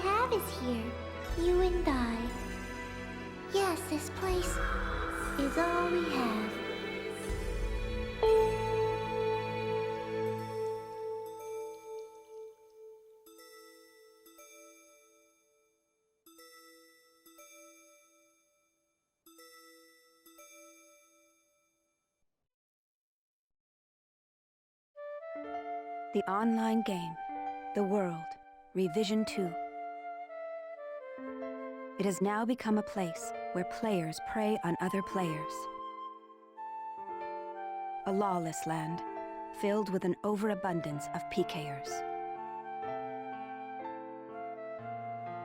have is here. You and I. Yes, this place is all we have. The online game, The World, Revision 2. It has now become a place where players prey on other players. A lawless land, filled with an overabundance of PKers.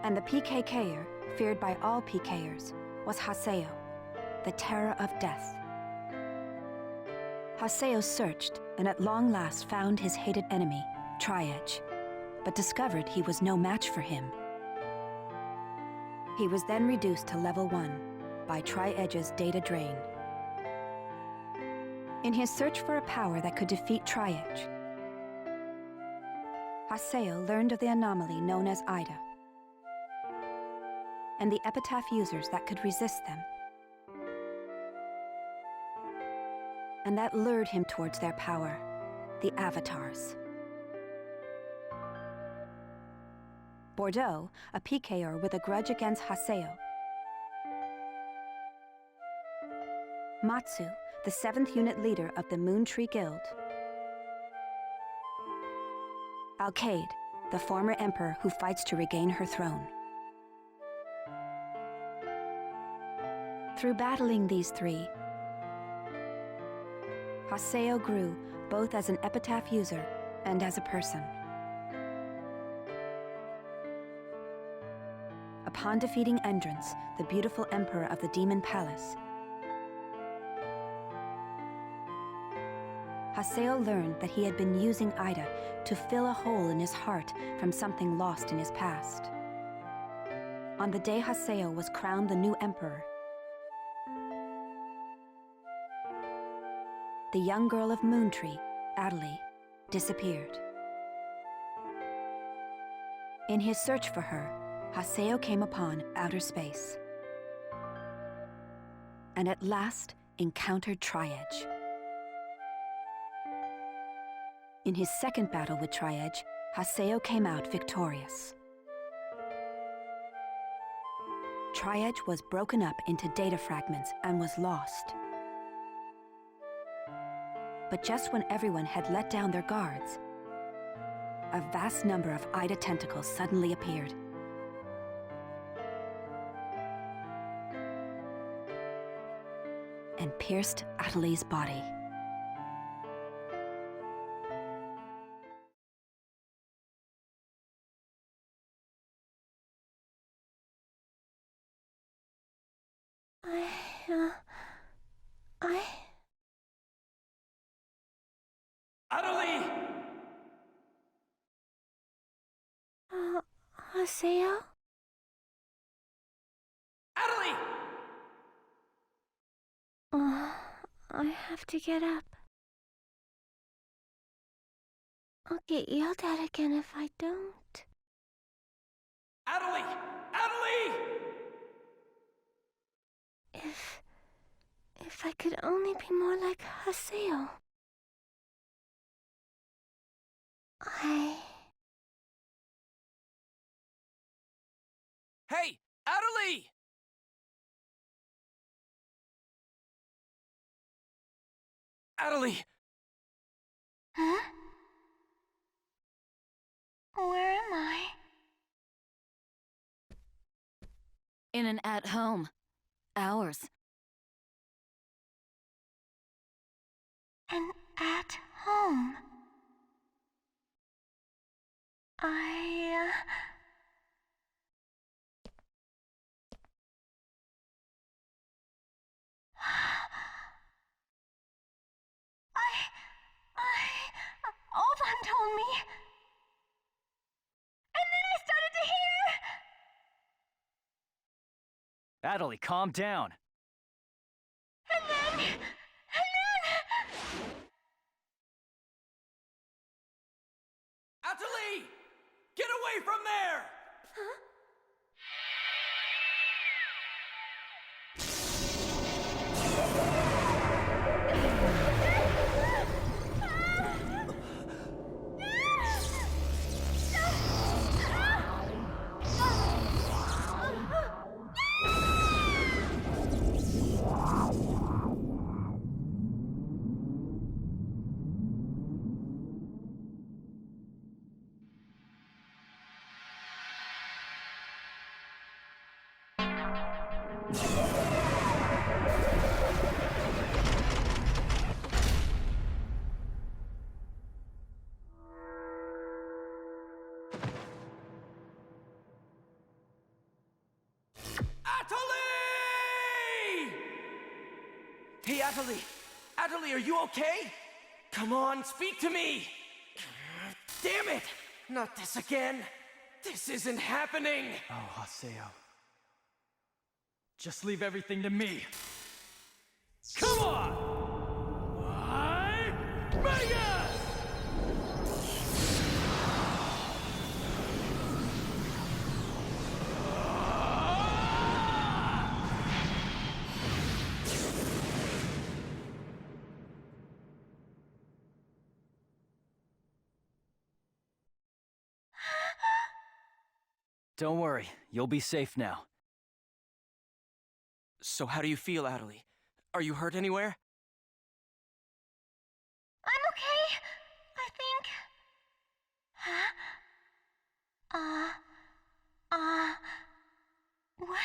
And the PKKer, feared by all PKers, was Haseo, the terror of death. Haseo searched, and at long last found his hated enemy, Tri-Edge, but discovered he was no match for him. He was then reduced to level 1 by Tri-Edge's data drain. In his search for a power that could defeat Tri-Edge, Haseo learned of the anomaly known as Ida, and the epitaph users that could resist them. And that lured him towards their power, the Avatars. Bordeaux, a PKer with a grudge against Haseo. Matsu, the 7th unit leader of the Moon Tree Guild. Alkaid, the former emperor who fights to regain her throne. Through battling these three, Haseo grew both as an epitaph user and as a person. Upon defeating Endrance, the beautiful emperor of the Demon Palace, Haseo learned that he had been using Ida to fill a hole in his heart from something lost in his past. On the day Haseo was crowned the new emperor, the young girl of Moontree, Adalah, disappeared. In his search for her, Haseo came upon outer space, and at last encountered Tri-Edge. In his second battle with Tri-Edge, Haseo came out victorious. Tri-Edge was broken up into data fragments and was lost. But just when everyone had let down their guards, a vast number of Ida tentacles suddenly appeared. And pierced Adalah's body. Adalah! Haseo? Adalah! I have to get up. I'll get yelled at again if I don't. Adalah! Adalah! If I could only be more like Haseo. Hey, Adalah! Adalah! Huh? Where am I? In an at-home. Ours. An at home. I Alban told me. And then I started to hear. Adalah, calm down. And then... Adalah! Get away from there! Hey, Adalie! Adalie, are you okay? Come on, speak to me! Damn it! Not this again! This isn't happening! Oh, Haseo. Just leave everything to me. Come on! Vegas! Don't worry, you'll be safe now. So how do you feel, Adalie? Are you hurt anywhere? I'm okay, I think. What?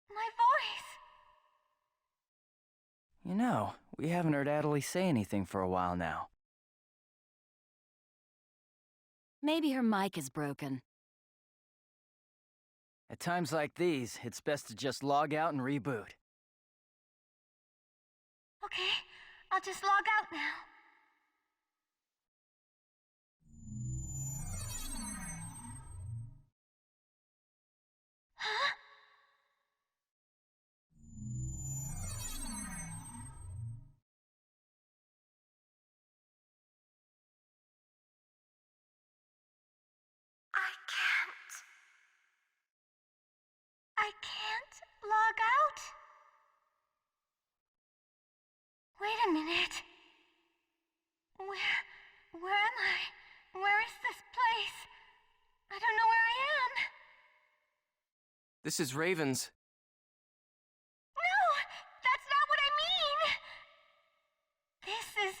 My voice. You know, we haven't heard Adalie say anything for a while now. Maybe her mic is broken. At times like these, it's best to just log out and reboot. Okay, I'll just log out now. Huh? I can't log out? Wait a minute. Where am I? Where is this place? I don't know where I am. This is Raven's. No, that's not what I mean. This is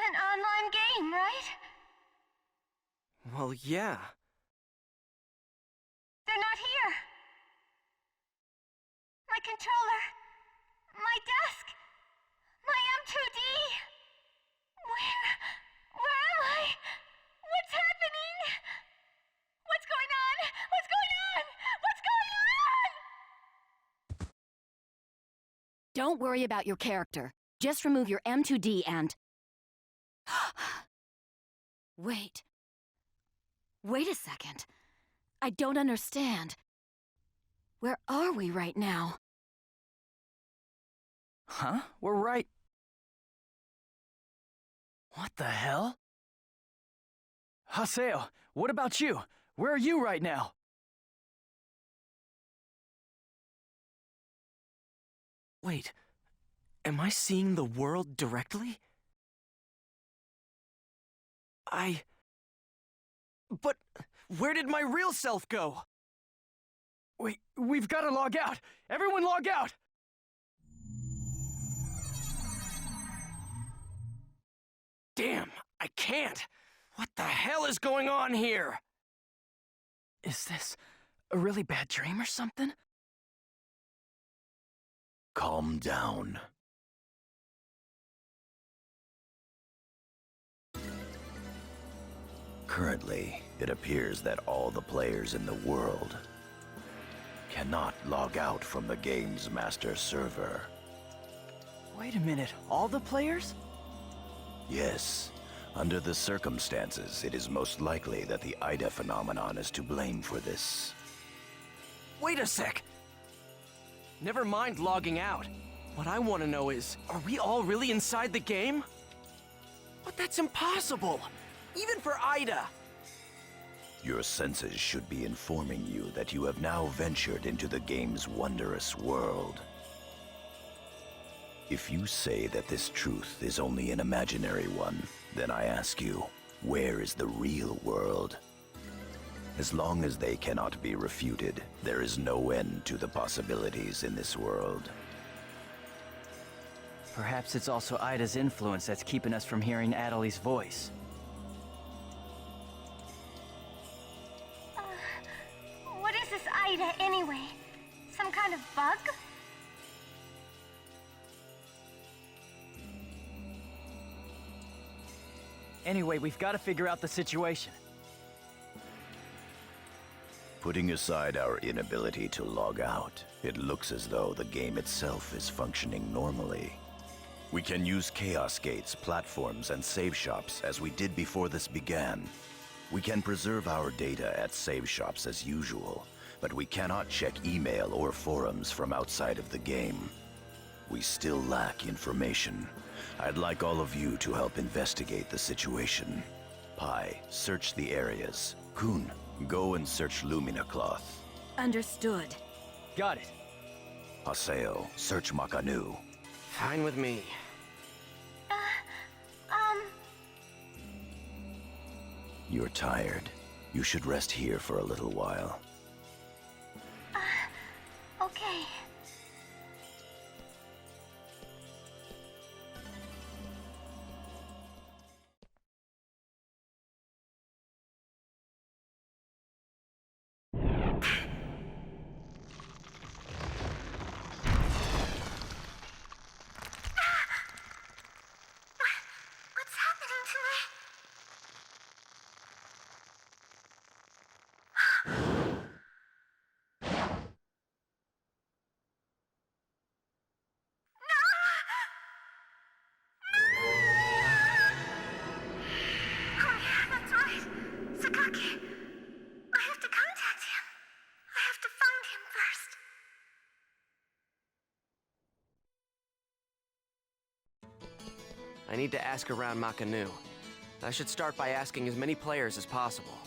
an online game, right? Well, yeah. They're not here. My controller, my desk, my M2D. Where am I? What's happening? What's going on? What's going on? What's going on? Don't worry about your character. Just remove your M2D and... Wait. Wait a second. I don't understand. Where are we right now? Huh? We're right... What the hell? Haseo, what about you? Where are you right now? Wait, am I seeing the world directly? But where did my real self go? Wait, we've got to log out! Everyone log out! Damn, I can't! What the hell is going on here? Is this a really bad dream or something? Calm down. Currently, it appears that all the players in the world cannot log out from the game's master server. Wait a minute, all the players? Yes, under the circumstances, it is most likely that the Ida phenomenon is to blame for this. Wait a sec! Never mind logging out. What I want to know is, are we all really inside the game? But that's impossible! Even for Ida! Your senses should be informing you that you have now ventured into the game's wondrous world. If you say that this truth is only an imaginary one, then I ask you, where is the real world? As long as they cannot be refuted, there is no end to the possibilities in this world. Perhaps it's also Ida's influence that's keeping us from hearing Adeli's voice. What is this Ida anyway? Some kind of bug? Anyway, we've got to figure out the situation. Putting aside our inability to log out, it looks as though the game itself is functioning normally. We can use chaos gates, platforms, and save shops as we did before this began. We can preserve our data at save shops as usual, but we cannot check email or forums from outside of the game. We still lack information. I'd like all of you to help investigate the situation. Pi, search the areas. Kun, go and search Lumina Cloth. Understood. Got it. Haseo, search Makanu. Fine with me. You're tired. You should rest here for a little while. Okay. What's happening to me? Oh yeah, that's right. Sakaki. I have to contact him. I have to find him first. I need to ask around Makanu. I should start by asking as many players as possible.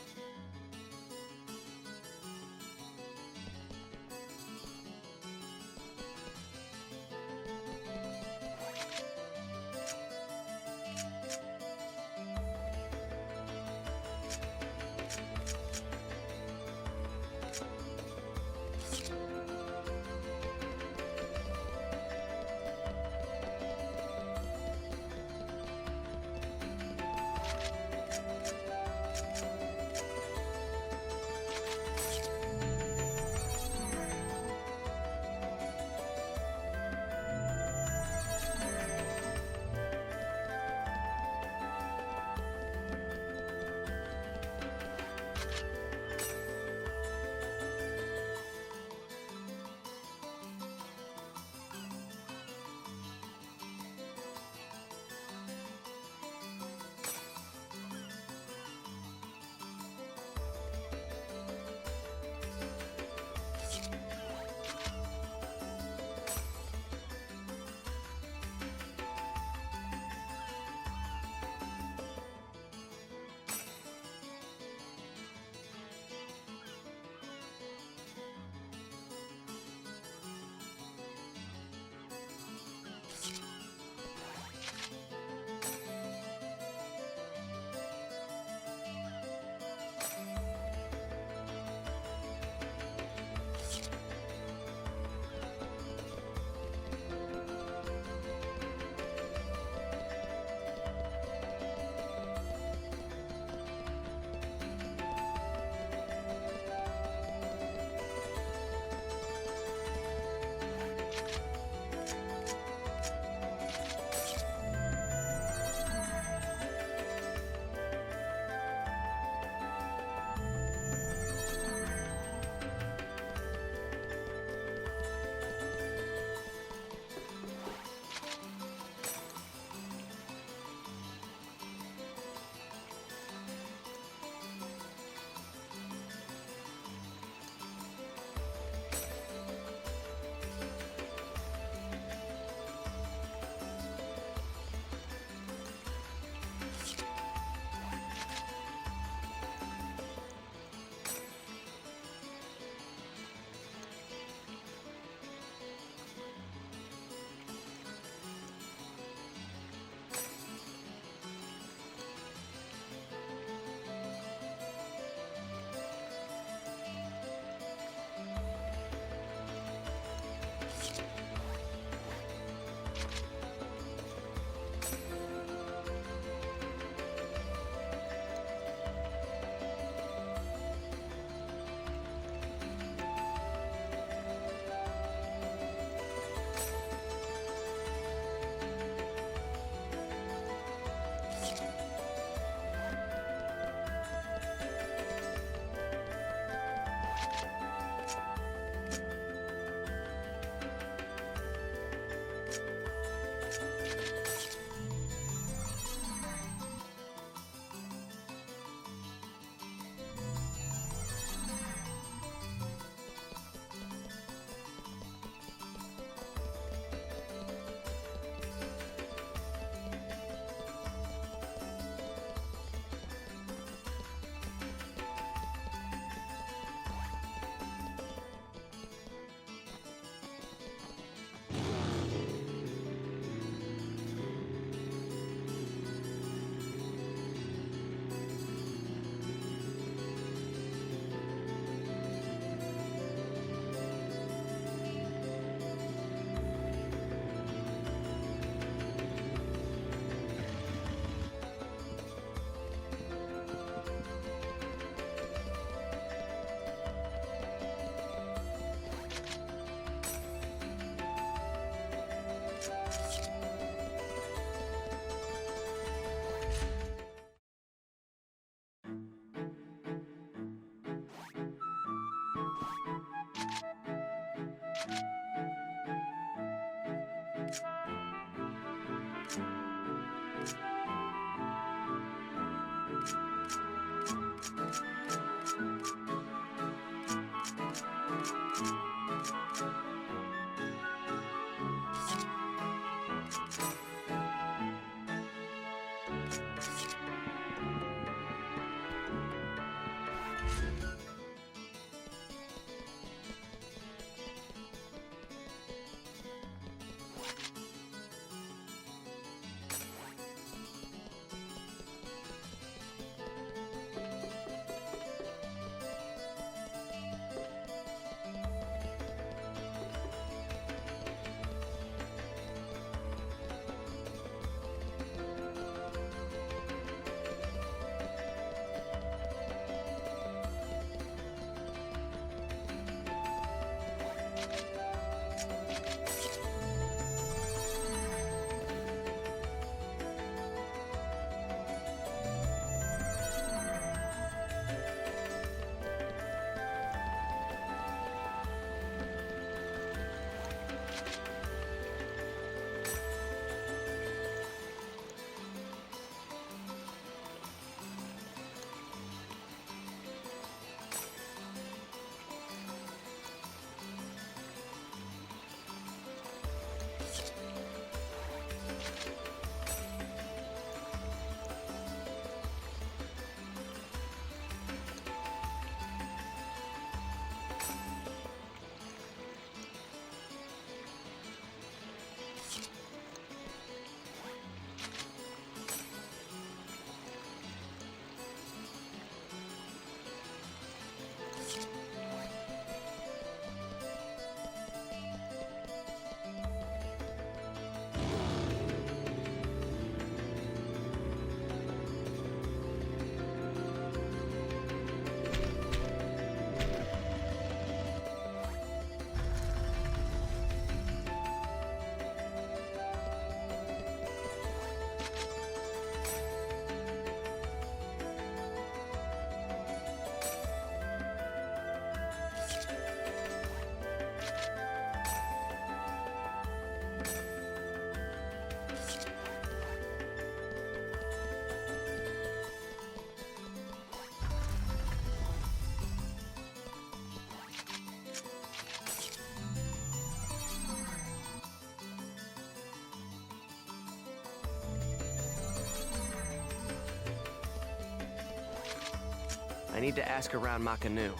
I need to ask around Makanu.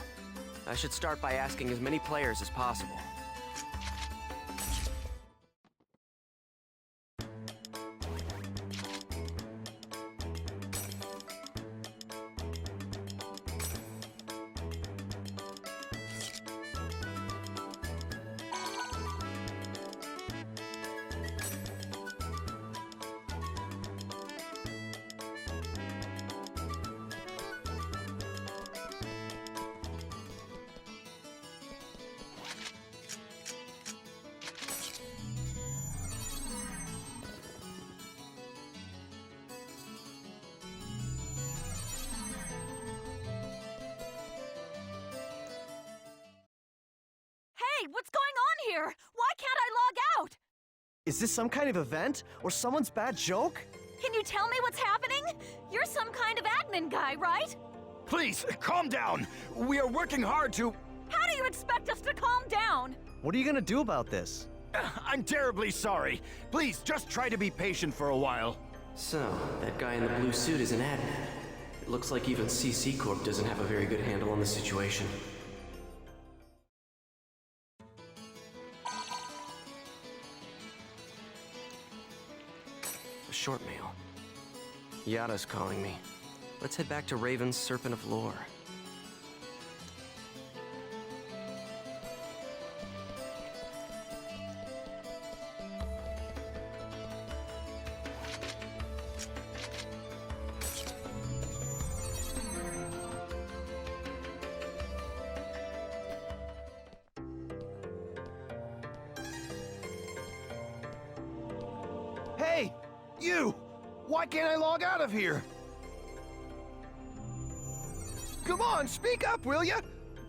I should start by asking as many players as possible. Hey, what's going on here? Why can't I log out? Is this some kind of event? Or someone's bad joke? Can you tell me what's happening? You're some kind of admin guy, right? Please, calm down. We are working hard to... How do you expect us to calm down? What are you gonna do about this? I'm terribly sorry. Please, just try to be patient for a while. So, that guy in the blue suit is an admin. It looks like even CC Corp doesn't have a very good handle on the situation. A short mail. Yada's calling me. Let's head back to Raven's Serpent of Lore. Hey! You! Why can't I log out of here? Come on, speak up, will ya?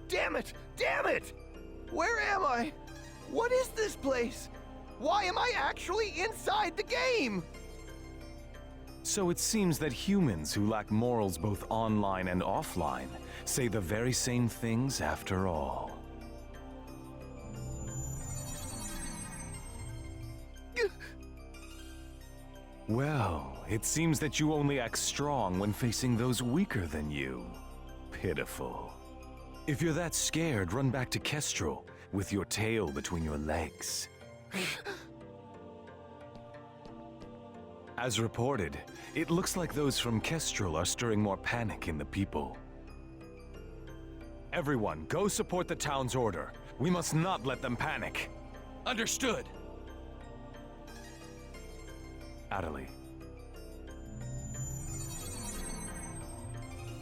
Damn it! Damn it! Where am I? What is this place? Why am I actually inside the game? So it seems that humans who lack morals both online and offline say the very same things after all. Well, it seems that you only act strong when facing those weaker than you. Pitiful. If you're that scared, run back to Kestrel with your tail between your legs. As reported, it looks like those from Kestrel are stirring more panic in the people. Everyone, go support the town's order. We must not let them panic. Understood. Adalah.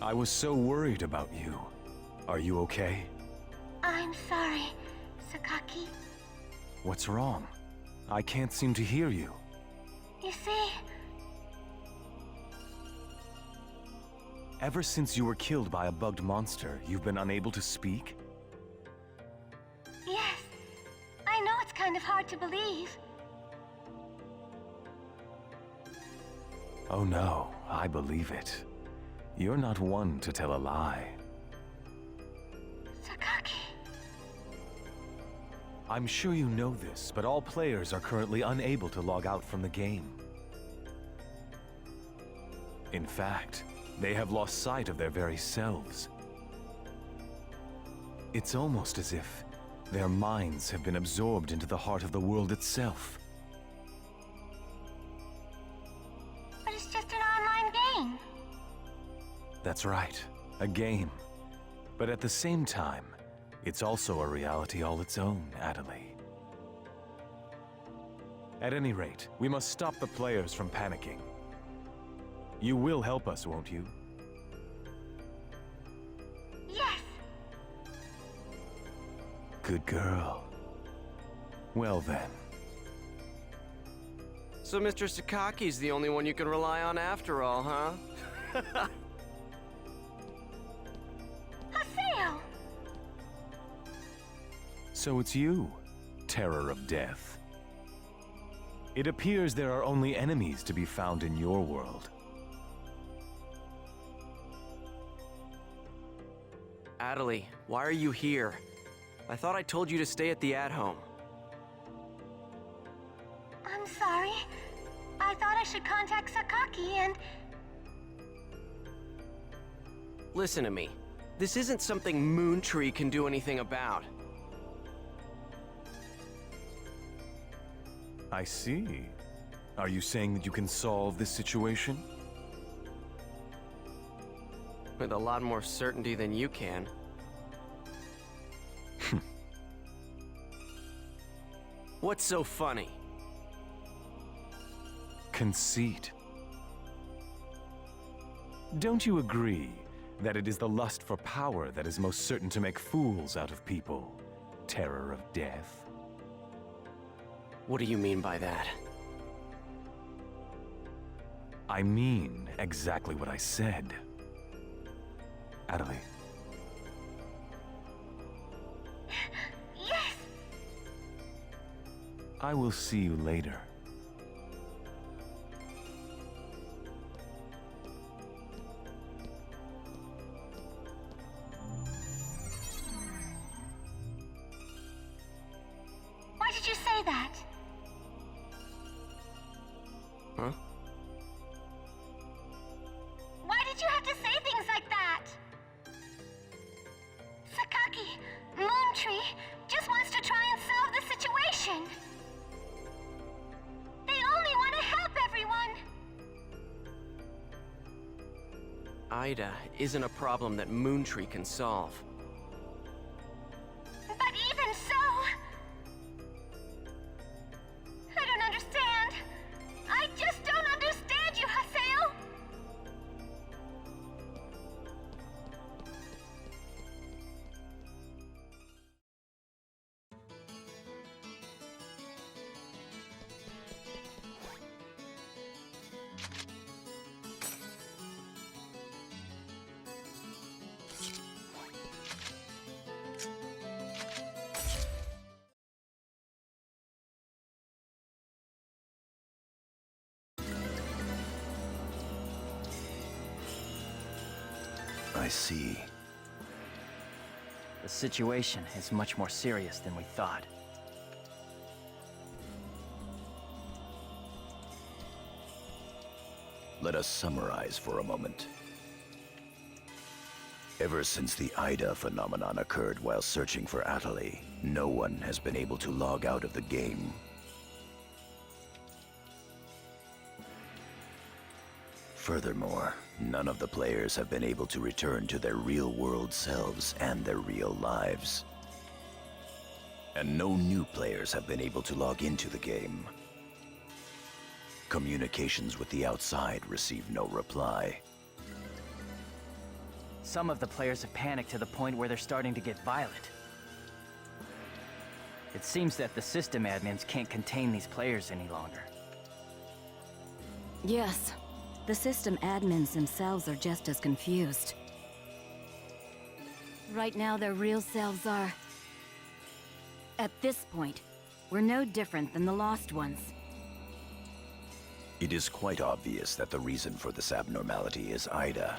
I was so worried about you. Are you okay? I'm sorry, Sakaki. What's wrong? I can't seem to hear you. You see, Ever since you were killed by a bugged monster, you've been unable to speak? yes, I know it's kind of hard to believe. Oh no, I believe it. You're not one to tell a lie. Sakaki. I'm sure you know this, but all players are currently unable to log out from the game. In fact, they have lost sight of their very selves. It's almost as if their minds have been absorbed into the heart of the world itself. But it's just an online game. That's right, a game. But at the same time, it's also a reality all its own, Adalah. At any rate, we must stop the players from panicking. You will help us, won't you? Yes. Good girl. Well then. So Mr. Sakaki's the only one you can rely on after all, huh? Haseo! So it's you, Terror of Death. It appears there are only enemies to be found in your world. Adalah, why are you here? I thought I told you to stay at the at-home. I'm sorry. I thought I should contact Sakaki and... Listen to me. This isn't something Moontree can do anything about. I see. Are you saying that you can solve this situation? With a lot more certainty than you can. What's so funny? Conceit. Don't you agree that it is the lust for power that is most certain to make fools out of people, Terror of Death? What do you mean by that? I mean exactly what I said. Adalah. Yes! I will see you later. Why did you say that? Huh? Why did you have to say things like that? Sakaki, Moontree, just wants to try and solve the situation. They only want to help everyone. Ida isn't a problem that Moontree can solve. But even so... I don't understand. I just don't understand you, Haseo. I see. The situation is much more serious than we thought. Let us summarize for a moment. Ever since the Ida phenomenon occurred while searching for Adalah, no one has been able to log out of the game. Furthermore, none of the players have been able to return to their real-world selves and their real lives. And no new players have been able to log into the game. Communications with the outside receive no reply. Some of the players have panicked to the point where they're starting to get violent. It seems that the system admins can't contain these players any longer. Yes, the system admins themselves are just as confused. Right now, their real selves are... At this point, we're no different than the Lost Ones. It is quite obvious that the reason for this abnormality is Ida.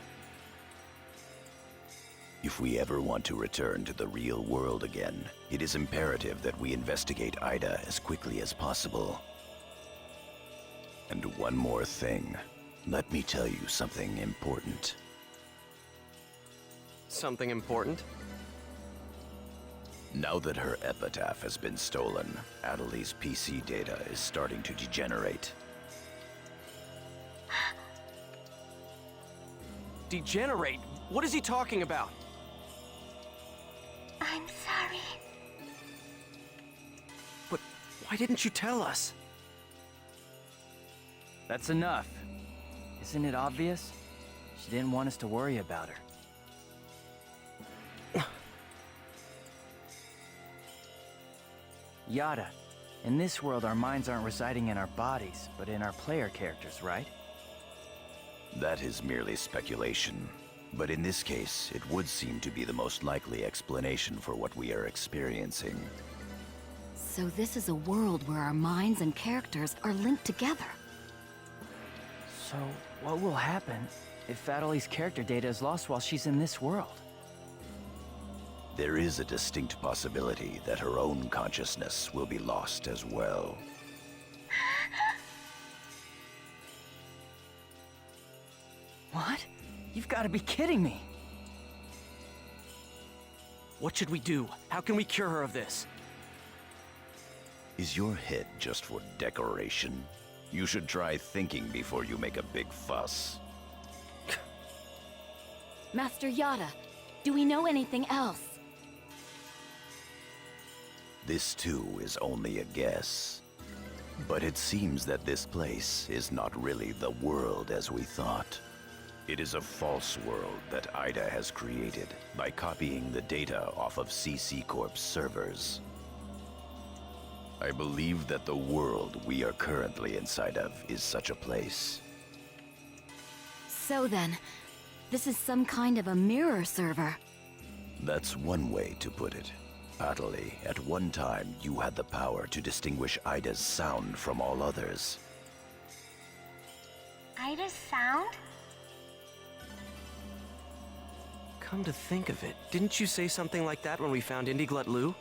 If we ever want to return to the real world again, it is imperative that we investigate Ida as quickly as possible. And one more thing. Let me tell you something important. Something important? Now that her epitaph has been stolen, Adalah's PC data is starting to degenerate. Degenerate? What is he talking about? I'm sorry. But why didn't you tell us? That's enough. Isn't it obvious? She didn't want us to worry about her. Yada, in this world our minds aren't residing in our bodies, but in our player characters, right? That is merely speculation. But in this case, it would seem to be the most likely explanation for what we are experiencing. So this is a world where our minds and characters are linked together. So, what will happen if Adalah's character data is lost while she's in this world? There is a distinct possibility that her own consciousness will be lost as well. What? You've got to be kidding me! What should we do? How can we cure her of this? Is your head just for decoration? You should try thinking before you make a big fuss. Master Yada, do we know anything else? This too is only a guess. But it seems that this place is not really the world as we thought. It is a false world that Ida has created by copying the data off of CC Corp's servers. I believe that the world we are currently inside of is such a place. So then, this is some kind of a mirror server. That's one way to put it. Adalah, at one time you had the power to distinguish Ida's sound from all others. Ida's sound? Come to think of it, didn't you say something like that when we found Indiglut Lu?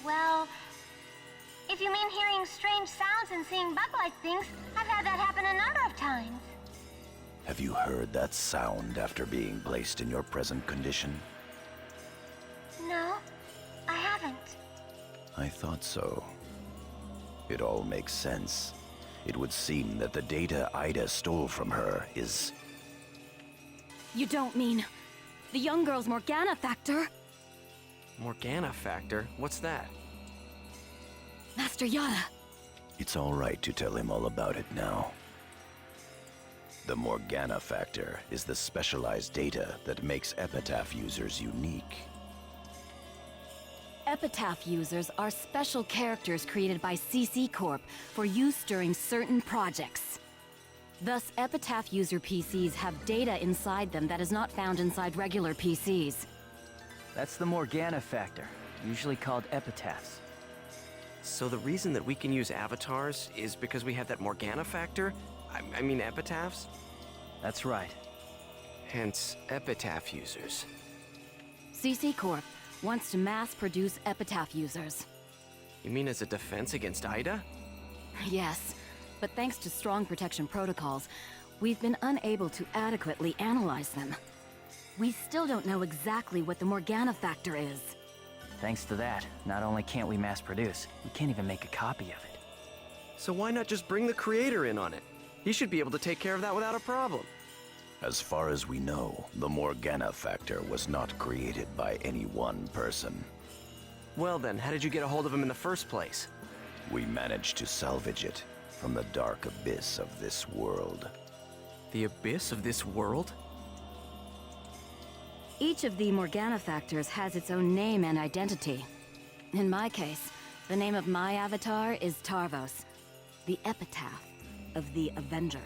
Well, if you mean hearing strange sounds and seeing bug-like things, I've had that happen a number of times. Have you heard that sound after being placed in your present condition? No, I haven't. I thought so. It all makes sense. It would seem that the data Ida stole from her is... You don't mean the young girl's Morgana factor? Morgana factor? What's that? Master Yada. It's all right to tell him all about it now. The Morgana factor is the specialized data that makes Epitaph users unique. Epitaph users are special characters created by CC Corp for use during certain projects. Thus, Epitaph user PCs have data inside them that is not found inside regular PCs. That's the Morgana factor, usually called epitaphs. So the reason that we can use avatars is because we have that Morgana factor? I mean epitaphs? That's right. Hence, epitaph users. CC Corp wants to mass-produce Epitaph users. You mean as a defense against Ida? Yes, but thanks to strong protection protocols, we've been unable to adequately analyze them. We still don't know exactly what the Morgana factor is. Thanks to that, not only can't we mass produce, we can't even make a copy of it. So why not just bring the creator in on it? He should be able to take care of that without a problem. As far as we know, the Morgana factor was not created by any one person. Well then, how did you get a hold of him in the first place? We managed to salvage it from the dark abyss of this world. The abyss of this world? Each of the Morgana factors has its own name and identity. In my case, the name of my avatar is Tarvos, the epitaph of the Avenger.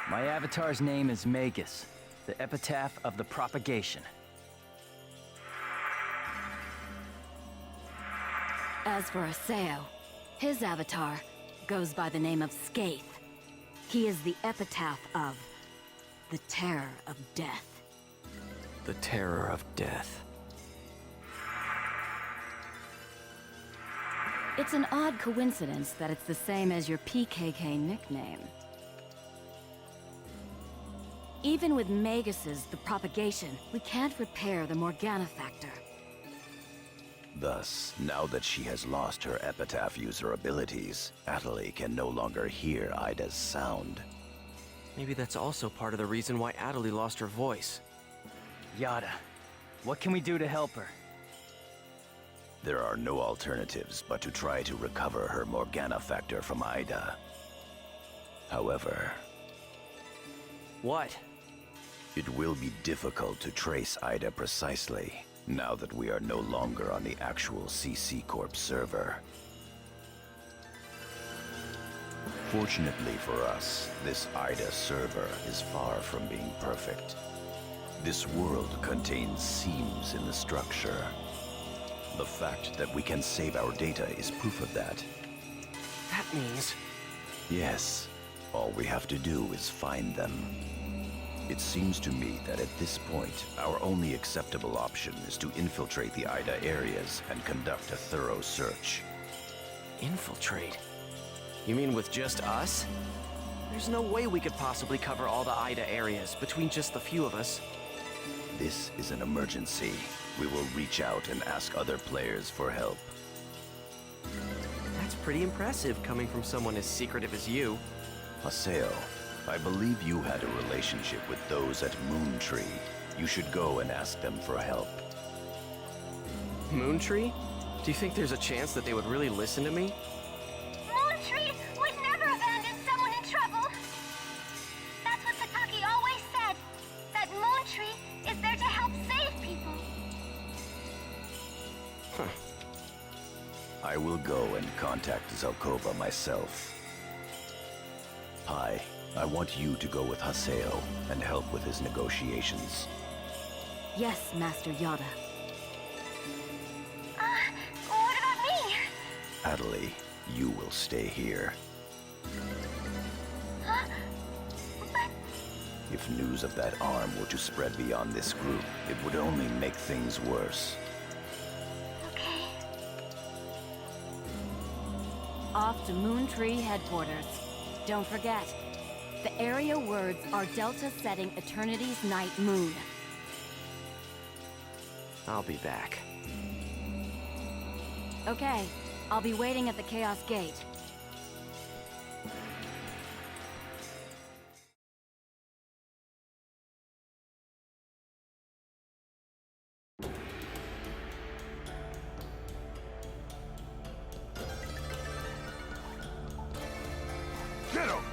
My avatar's name is Magus, the epitaph of the propagation. As for Aseo, his avatar goes by the name of Skaith. He is the epitaph of the terror of death. The terror of death. It's an odd coincidence that it's the same as your PKK nickname. Even with Magus's The Propagation, we can't repair the Morgana factor. Thus, now that she has lost her epitaph user abilities, Adalah can no longer hear Ida's sound. Maybe that's also part of the reason why Adalah lost her voice. Yada, what can we do to help her? There are no alternatives but to try to recover her Morgana factor from Ida. However, What? it will be difficult to trace Ida precisely, now that we are no longer on the actual CC Corp server. Fortunately for us, this Ida server is far from being perfect. This world contains seams in the structure. The fact that we can save our data is proof of that. That means... Yes, all we have to do is find them. It seems to me that at this point, our only acceptable option is to infiltrate the Ida areas and conduct a thorough search. Infiltrate? You mean with just us? There's no way we could possibly cover all the Ida areas between just the few of us. This is an emergency. We will reach out and ask other players for help. That's pretty impressive coming from someone as secretive as you. Aseo, I believe you had a relationship with those at Moontree. You should go and ask them for help. Moontree? Do you think there's a chance that they would really listen to me? Moontree would never abandon someone in trouble. That's what Sakaki always said, that Moontree is there to help save people. I will go and contact Zelkova myself. Pai, I want you to go with Haseo and help with his negotiations. Yes, Master Yada. What about me? Adalah, you will stay here. Huh? But If news of that arm were to spread beyond this group, it would only make things worse. okay. Off to Moontree headquarters. Don't forget, the area words are Delta setting Eternity's Night Moon. I'll be back. Okay, I'll be waiting at the Chaos Gate. Get him!